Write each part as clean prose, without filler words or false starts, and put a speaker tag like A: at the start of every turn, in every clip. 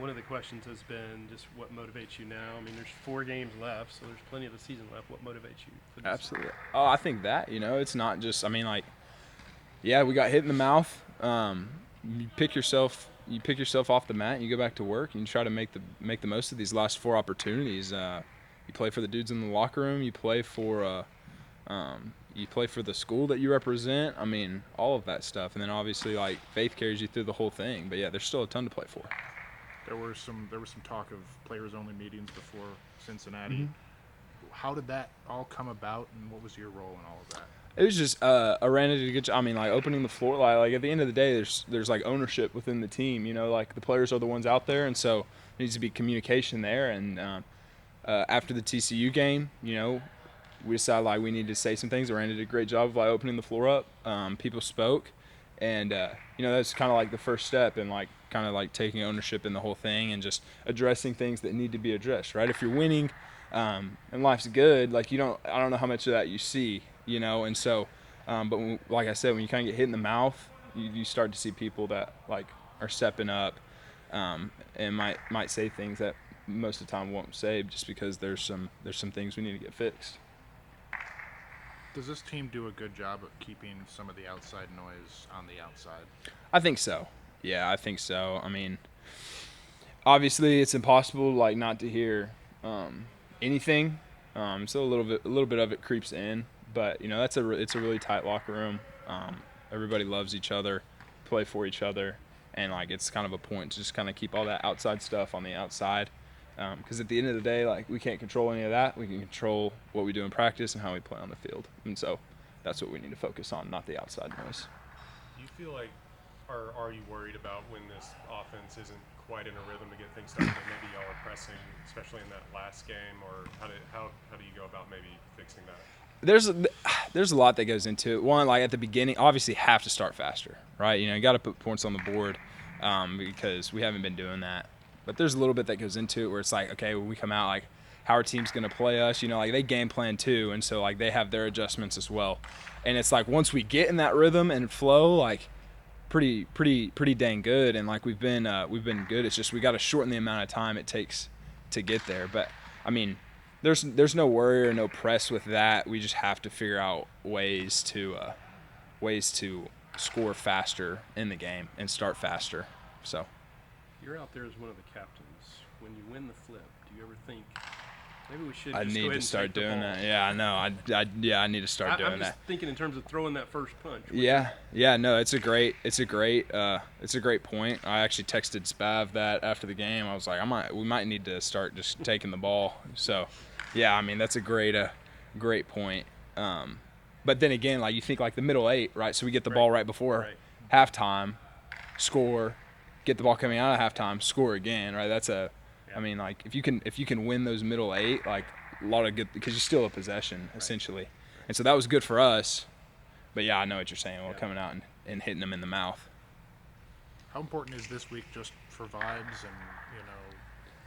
A: one of the questions has been just what motivates you now. I mean, there's 4 games left, so there's plenty of the season left. What motivates you for this?
B: Absolutely. Oh, I think that, it's not just, I mean, like, yeah, we got hit in the mouth. You pick yourself off the mat, and you go back to work, and you try to make the most of these last 4 opportunities. You play for the dudes in the locker room. You play for the school that you represent. I mean, all of that stuff, and then obviously like faith carries you through the whole thing. But yeah, there's still a ton to play for.
C: There was some talk of players-only meetings before Cincinnati.
B: Mm-hmm.
C: How did that all come about, and what was your role in all of that?
B: It was just ran into good. I mean, like opening the floor. Like at the end of the day, there's like ownership within the team. Like the players are the ones out there, and so there needs to be communication there. And after the TCU game, we decided like we needed to say some things. Randy did a great job of like opening the floor up. People spoke, and that's kind of like the first step in like kind of like taking ownership in the whole thing and just addressing things that need to be addressed. Right? If you're winning, and life's good, like I don't know how much of that you see. And so, but like I said, when you kind of get hit in the mouth, you start to see people that like are stepping up, and might say things that most of the time won't say just because there's some things we need to get fixed.
C: Does this team do a good job of keeping some of the outside noise on the outside?
B: I think so. Yeah, I think so. I mean, obviously it's impossible like not to hear anything. So a little bit of it creeps in. But it's a really tight locker room. Everybody loves each other, play for each other, and like it's kind of a point to just kind of keep all that outside stuff on the outside. Because at the end of the day, like we can't control any of that. We can control what we do in practice and how we play on the field, and so that's what we need to focus on, not the outside noise.
D: Do you feel like, or are you worried about when this offense isn't quite in a rhythm to get things started? That maybe y'all are pressing, especially in that last game, or how do you go about maybe fixing that?
B: There's a lot that goes into it. One, like at the beginning, obviously have to start faster, right? You got to put points on the board because we haven't been doing that. But there's a little bit that goes into it where it's like, okay, when we come out, like how our team's going to play us, like they game plan too, and so like they have their adjustments as well. And it's like once we get in that rhythm and flow, like pretty dang good, and like we've been good. It's just we got to shorten the amount of time it takes to get there. But I mean, there's no worry or no press with that. We just have to figure out ways to score faster in the game and start faster. So
A: You're out there as one of the captains. When you win the flip, do you ever think maybe we should?
B: I
A: just
B: need
A: go ahead
B: to
A: and
B: start
A: take the
B: doing
A: ball?
B: that. Yeah, I know. I need to start doing
A: I'm just
B: that.
A: thinking in terms of throwing that first punch.
B: Yeah. No, it's a great point. I actually texted Spav that after the game. I was like, we might need to start just taking the ball. So, yeah, I mean that's a great point. But then again, like you think like the middle 8, right? So we get the ball right before halftime, score, get the ball coming out of halftime, score again, right? I mean, like if you can win those middle 8, like a lot of good because you still have possession essentially, and so that was good for us. But yeah, I know what you're saying. Well, coming out and hitting them in the mouth.
C: How important is this week just for vibes and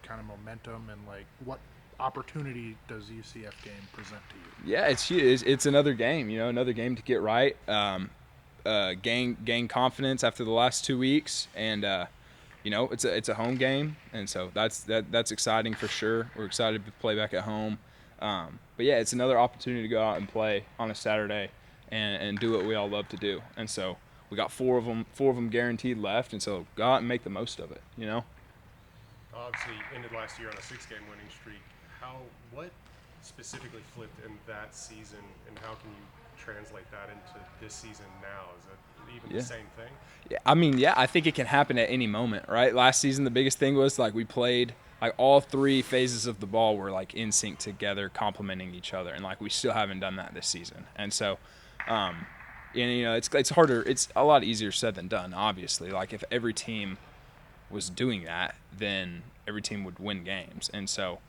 C: kind of momentum, and like what opportunity does the UCF game present to you?
B: Yeah, it's huge. It's another game. Another game to get right. Gain confidence after the last 2 weeks, and it's a home game, and so that's exciting for sure. We're excited to play back at home, but yeah, it's another opportunity to go out and play on a Saturday and do what we all love to do. And so we got four of them guaranteed left, and so go out and make the most of it.
D: Obviously, ended last year on a 6-game winning streak. What specifically flipped in that season, and how can you translate that into this season now? Is it even the same thing?
B: Yeah, I mean, I think it can happen at any moment, right? Last season, the biggest thing was like we played like all 3 phases of the ball were like in sync together, complementing each other, and like we still haven't done that this season. And so, it's harder. It's a lot easier said than done. Obviously, like if every team was doing that, then every team would win games. And so,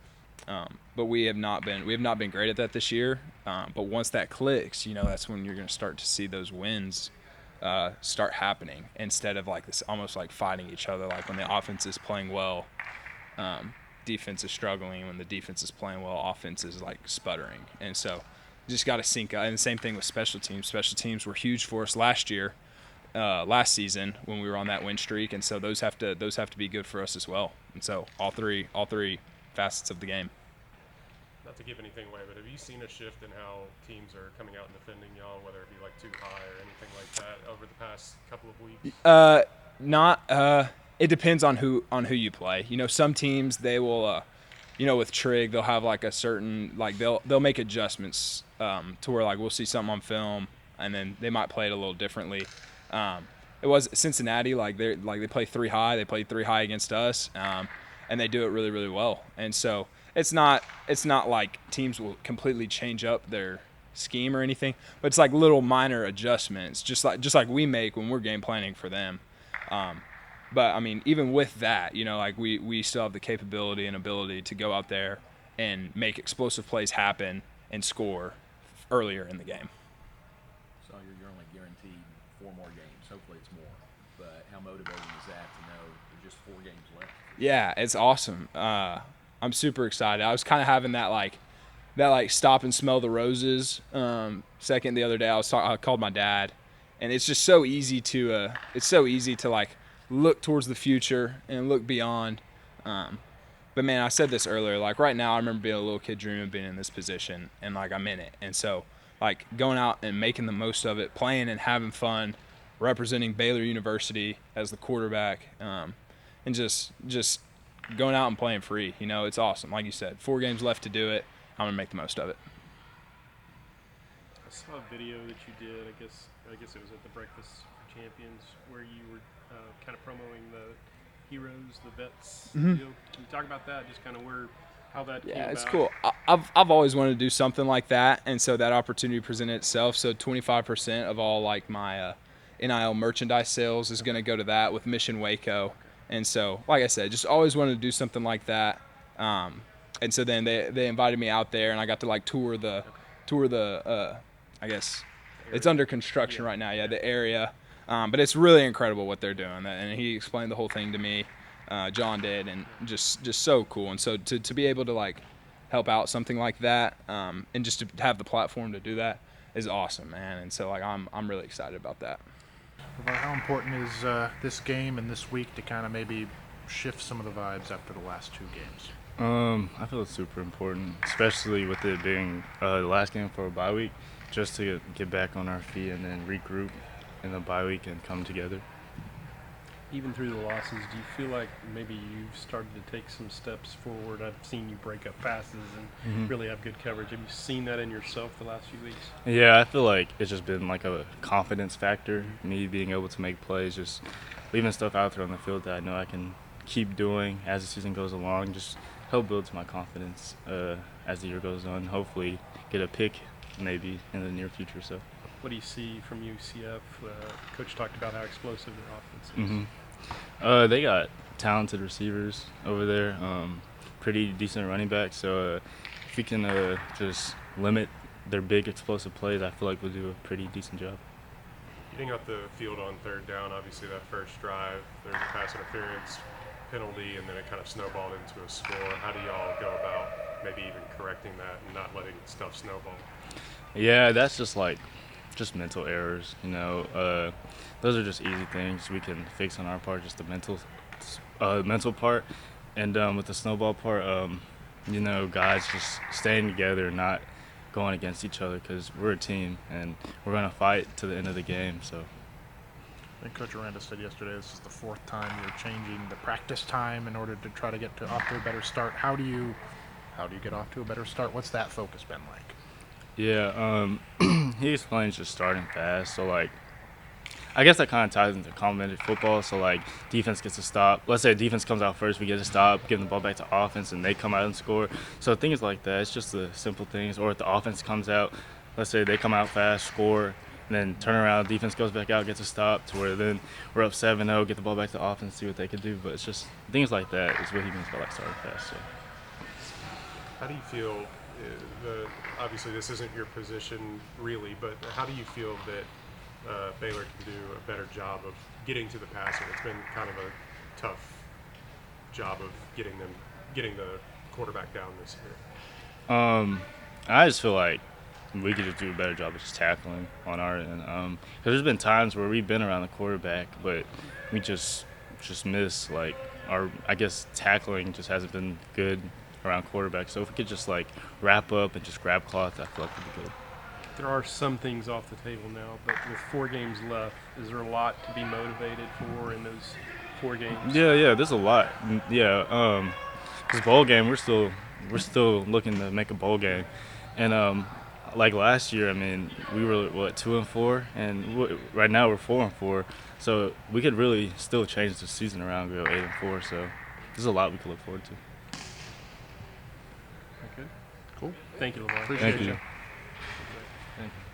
B: but we have not been great at that this year. But once that clicks, that's when you're going to start to see those wins start happening instead of like this almost like fighting each other. Like when the offense is playing well, defense is struggling. When the defense is playing well, offense is like sputtering. And so you just got to sync up. And the same thing with special teams. Special teams were huge for us last year. last season when we were on that win streak, and so those have to be good for us as well. And so all three facets of the game.
D: Not to give anything away, but have you seen a shift in how teams are coming out and defending y'all, whether it be like too high or anything like that over the past couple of weeks?
B: It depends on who you play. Some teams they will with Trig, they'll have like a certain they'll make adjustments to where like we'll see something on film and then they might play it a little differently. It was Cincinnati, they play 3 high. They played 3 high against us, and they do it really, really well. And so it's not like teams will completely change up their scheme or anything, but it's like little minor adjustments, just like we make when we're game planning for them. But I mean, even with that, we still have the capability and ability to go out there and make explosive plays happen and score earlier in the game.
E: So you're only guaranteed 4 more games. Hopefully it's more. But how motivating is that to know there's just 4 games left?
B: Yeah, it's awesome. I'm super excited. I was kind of having that stop and smell the roses second the other day. I called my dad, and it's just so easy to look towards the future and look beyond. But man, I said this earlier, right now I remember being a little kid dreaming of being in this position, and I'm in it. And so going out and making the most of it, playing and having fun, representing Baylor University as the quarterback, and just going out and playing free. It's awesome. Like you said, 4 games left to do it. I'm gonna make the most of it.
A: I saw a video that you did. I guess it was at the Breakfast for Champions where you were kind of promoting the heroes, the vets.
B: Mm-hmm.
A: Deal. Can you talk about that? Just kind of how that came
B: Yeah, it's
A: about?
B: cool. I've always wanted to do something like that, and so that opportunity presented itself. So 25% of all my NIL merchandise sales is going to go to that with Mission Waco. And so, like I said, just always wanted to do something like that. And so then they invited me out there, and I got to tour the I guess it's under construction right now. Yeah, the area. But it's really incredible what they're doing, and he explained the whole thing to me. John did, and just so cool. And so to be able to help out something like that, and just to have the platform to do that is awesome, man. And so I'm really excited about that.
C: How important is this game and this week to kind of maybe shift some of the vibes after the last 2 games?
F: I feel it's super important, especially with it being the last game for a bye week, just to get back on our feet and then regroup in the bye week and come together.
A: Even through the losses, do you feel like maybe you've started to take some steps forward? I've seen you break up passes and really have good coverage. Have you seen that in yourself the last few weeks?
F: Yeah, I feel like it's just been a confidence factor, me being able to make plays, just leaving stuff out there on the field that I know I can keep doing as the season goes along, just help build my confidence as the year goes on. Hopefully get a pick maybe in the near future. So.
A: What do you see from UCF? Coach talked about how explosive their offense is.
F: They got talented receivers over there, pretty decent running backs. So if we can just limit their big explosive plays, I feel like we'll do a pretty decent job.
D: Getting out the field on 3rd down, obviously that first drive, there's a pass interference penalty, and then it kind of snowballed into a score. How do y'all go about maybe even correcting that and not letting stuff snowball?
F: Yeah, that's just mental errors, those are just easy things we can fix on our part, just the mental part. And with the snowball part, guys just staying together, not going against each other, because we're a team and we're going to fight to the end of the game. So
C: I think Coach Aranda said yesterday this is the 4th time you're changing the practice time in order to try to get off to a better start. How do you get off to a better start? What's that focus been like?
F: Yeah, he explains just starting fast. So, I guess that kind of ties into complementary football. So, defense gets a stop. Let's say defense comes out first, we get a stop, give the ball back to offense, and they come out and score. So, things like that. It's just the simple things. Or if the offense comes out, let's say they come out fast, score, and then turn around, defense goes back out, gets a stop, to where then we're up 7-0, get the ball back to offense, see what they can do. But it's just things like that is what he means by starting fast. So.
D: How do you feel? Obviously, this isn't your position really, but how do you feel that Baylor can do a better job of getting to the passer? It's been kind of a tough job of getting the quarterback down this year.
F: I just feel like we could just do a better job of just tackling on our end. 'Cause there's been times where we've been around the quarterback, but we just miss, like, I guess tackling just hasn't been good around quarterback. So if we could just, like, wrap up and just grab cloth, I feel like it'd be good.
A: There are some things off the table now, but with 4 games left, is there a lot to be motivated for in those 4 games?
F: Yeah, there's a lot. Yeah, this bowl game, we're still looking to make a bowl game, and like last year, I mean, we were 2-4, and right now we're 4-4. So we could really still change the season around, go 8-4. So there's a lot we could look forward to.
A: Okay.
C: Cool.
A: Thank you, LeVar.
C: Appreciate
F: Thank you.
C: you.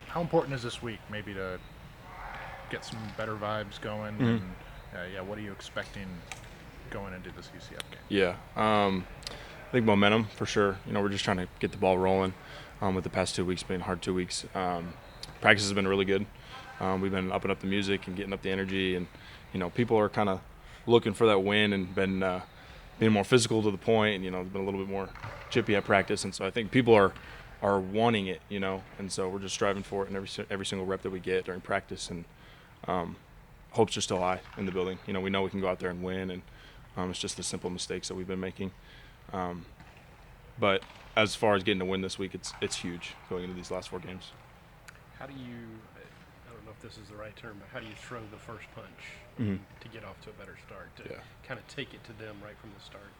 C: How important is this week maybe to get some better vibes going?
G: Mhm.
C: And what are you expecting going into this UCF game?
G: Yeah, I think momentum for sure. We're just trying to get the ball rolling. With the past 2 weeks being hard 2 weeks, practice has been really good. We've been upping up the music and getting up the energy, and people are kind of looking for that win and been being more physical to the point. And been a little bit more chippy at practice, and so I think people are wanting it. And so we're just striving for it in every single rep that we get during practice, and hopes are still high in the building. We know we can go out there and win, and it's just the simple mistakes that we've been making. But as far as getting a win this week, it's huge going into these last 4 games.
A: How do you, I don't know if this is the right term, but how do you throw the first punch
G: Mhm.
A: to get off to a better start, to
G: Yeah.
A: kind of take it to them right from the start?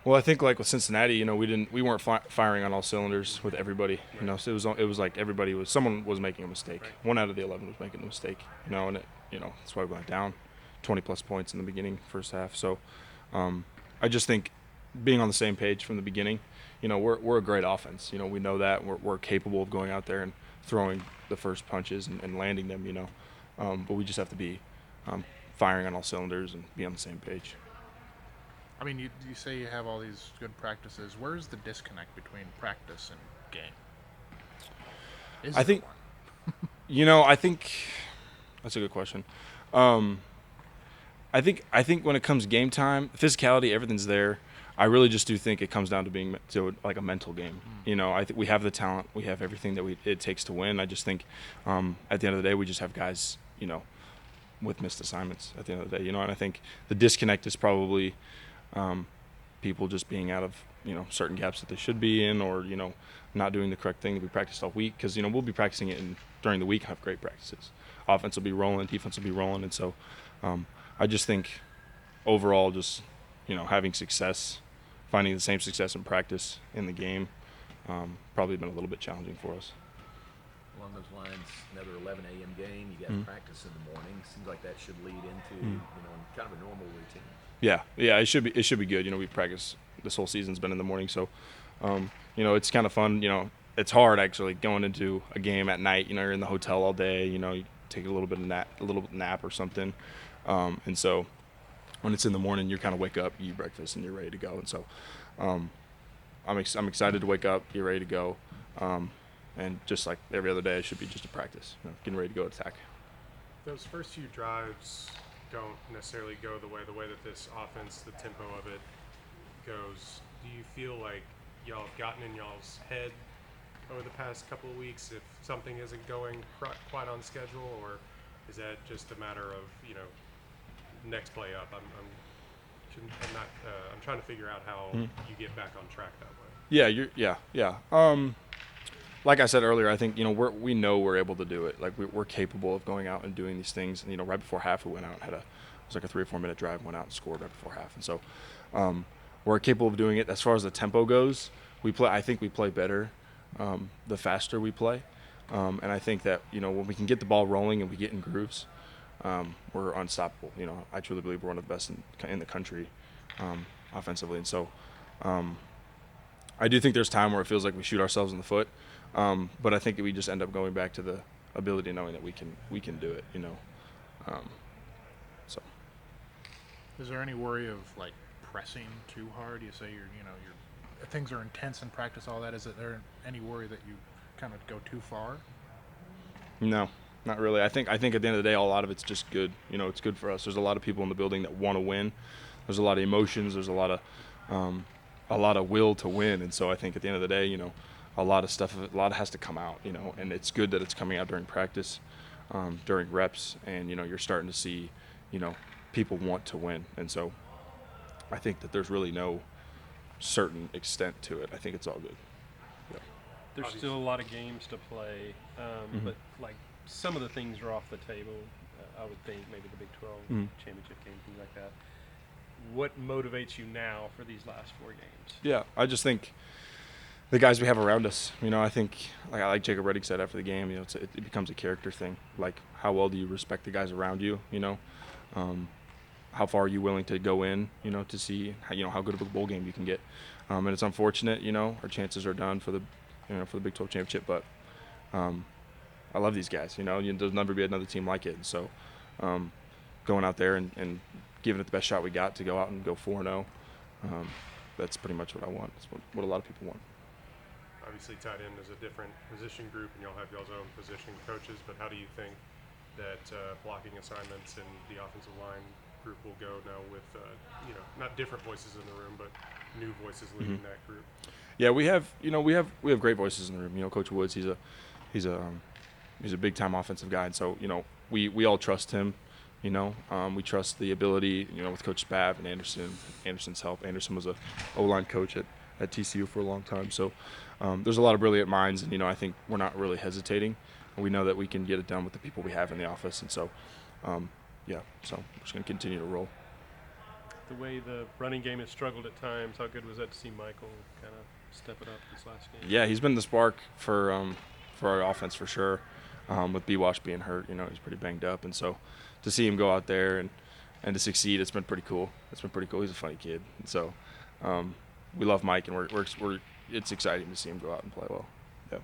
G: Well, I think like with Cincinnati, we weren't firing on all cylinders with everybody. So it was like someone was making a mistake.
A: Right.
G: 1 out of the 11 was making a mistake. And that's why we went down 20+ points in the beginning, first half. So I just think being on the same page from the beginning, we're a great offense. We know that we're capable of going out there and throwing the first punches and landing them. But we just have to be firing on all cylinders and be on the same page.
C: I mean, you say you have all these good practices. Where's the disconnect between practice and game? Is
G: I
C: there
G: think-
C: one?
G: I think that's a good question. I think when it comes game time, physicality, everything's there. I really just do think it comes down to being like a mental game. I think we have the talent, we have everything that it takes to win. I just think at the end of the day, we just have guys, with missed assignments at the end of the day. And I think the disconnect is probably people just being out of certain gaps that they should be in, or not doing the correct thing that we practiced all week. Because we'll be practicing it during the week, have great practices. Offense will be rolling, defense will be rolling, and so I just think overall, just having success, finding the same success in practice in the game, probably been a little bit challenging for us.
E: Along those lines, another 11 a.m. game. You got practice in the morning. Seems like that should lead into kind of a normal routine.
G: Yeah, it should be good. We practice this whole season's been in the morning, so it's kind of fun. It's hard actually going into a game at night. You're in the hotel all day. You take a little bit of nap or something, and so when it's in the morning, you kind of wake up, you eat breakfast, and you're ready to go. And so I'm excited to wake up, get ready to go, and just like every other day, it should be just a practice, getting ready to go attack.
D: Those first few drives don't necessarily go the way that this offense, the tempo of it goes. Do you feel like y'all have gotten in y'all's head over the past couple of weeks if something isn't going quite on schedule, or is that just a matter of next play up? I'm trying to figure out how you get back on track that way.
G: Yeah. Like I said earlier, I think we know we're able to do it. Like we're capable of going out and doing these things. And, right before half, we went out and it was like a 3 or 4 minute drive. Went out and scored right before half, and so we're capable of doing it. As far as the tempo goes, I think we play better the faster we play, and I think that when we can get the ball rolling and we get in grooves, we're unstoppable. I truly believe we're one of the best in the country offensively, and so I do think there's time where it feels like we shoot ourselves in the foot, but I think we just end up going back to the ability, knowing that we can do it. So.
C: Is there any worry of like pressing too hard? You say you're things are intense in practice, all that. Is there any worry that you kind of go too far?
G: No, not really. I think at the end of the day, a lot of it's just good. It's good for us. There's a lot of people in the building that want to win. There's a lot of emotions. There's a lot of will to win. And so I think at the end of the day, a lot has to come out, you know, and it's good that it's coming out during practice, during reps, and, you know, you're starting to see, you know, people want to win. And so I think that there's really no certain extent to it. I think it's all good.
A: There's still a lot of games to play, but like some of the things are off the table. I would think maybe the Big 12 championship game, things like that. What motivates you now for these last 4 games?
G: Yeah, I just think the guys we have around us. You know, I think like Jacob Reddick said after the game, you know, it becomes a character thing. Like, how well do you respect the guys around you? You know, how far are you willing to go in? You know, to see how good of a bowl game you can get. And it's unfortunate, you know, our chances are done for the Big 12 championship. But I love these guys. You know, there'll never be another team like it. And so going out there and giving it the best shot we got to go out and go 4-0. That's pretty much what I want. That's what a lot of people want.
D: Obviously, tight end is a different position group, and y'all have y'all's own position coaches. But how do you think that blocking assignments and the offensive line group will go now with not different voices in the room, but new voices leading that group?
G: Yeah, we have great voices in the room. You know, Coach Woods, he's a big time offensive guy, and so, you know, we all trust him. You know, we trust the ability, you know, with Coach Spav and Anderson's help. Anderson was a O-line coach at TCU for a long time. So there's a lot of brilliant minds, and, you know, I think we're not really hesitating. We know that we can get it done with the people we have in the office. And so, so we're just going to continue to roll.
A: The way the running game has struggled at times, how good was that to see Michael kind of step it up this last game?
G: Yeah, he's been the spark for our offense for sure. With B-Wash being hurt, you know, he's pretty banged up. And so to see him go out there and to succeed, it's been pretty cool. He's a funny kid. And so we love Mike, and it's exciting to see him go out and play well. Yeah.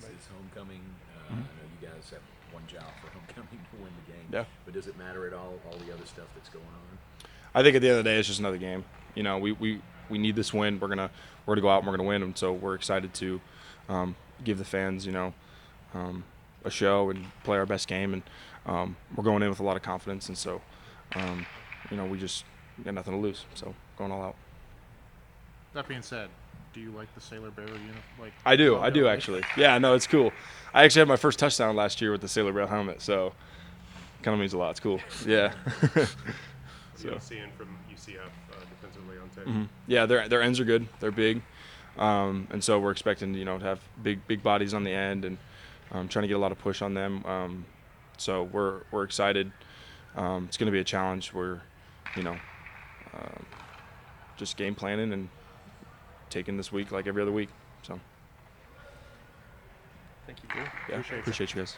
E: It's homecoming. I know you guys have one job for homecoming to win the game.
G: Yeah.
E: But does it matter at all the other stuff that's going on?
G: I think at the end of the day, it's just another game. You know, we need this win. We're gonna go out and we're gonna win. And so we're excited to give the fans, you know, a show and play our best game. And we're going in with a lot of confidence. And so, you know, we just got nothing to lose. So going all out.
C: That being said, do you like the Sailor Baylor uniform?
G: I do actually. Yeah, no, it's cool. I actually had my first touchdown last year with the Sailor Baylor helmet, so kind of means a lot. It's cool. Yeah.
D: So seeing from UCF defensively on tape.
G: Yeah, their ends are good. They're big, and so we're expecting, you know, to have big bodies on the end, and trying to get a lot of push on them. So we're excited. It's going to be a challenge. We're, you know, just game planning and taking this week like every other week. So
A: Thank you.
G: yeah, appreciate you guys.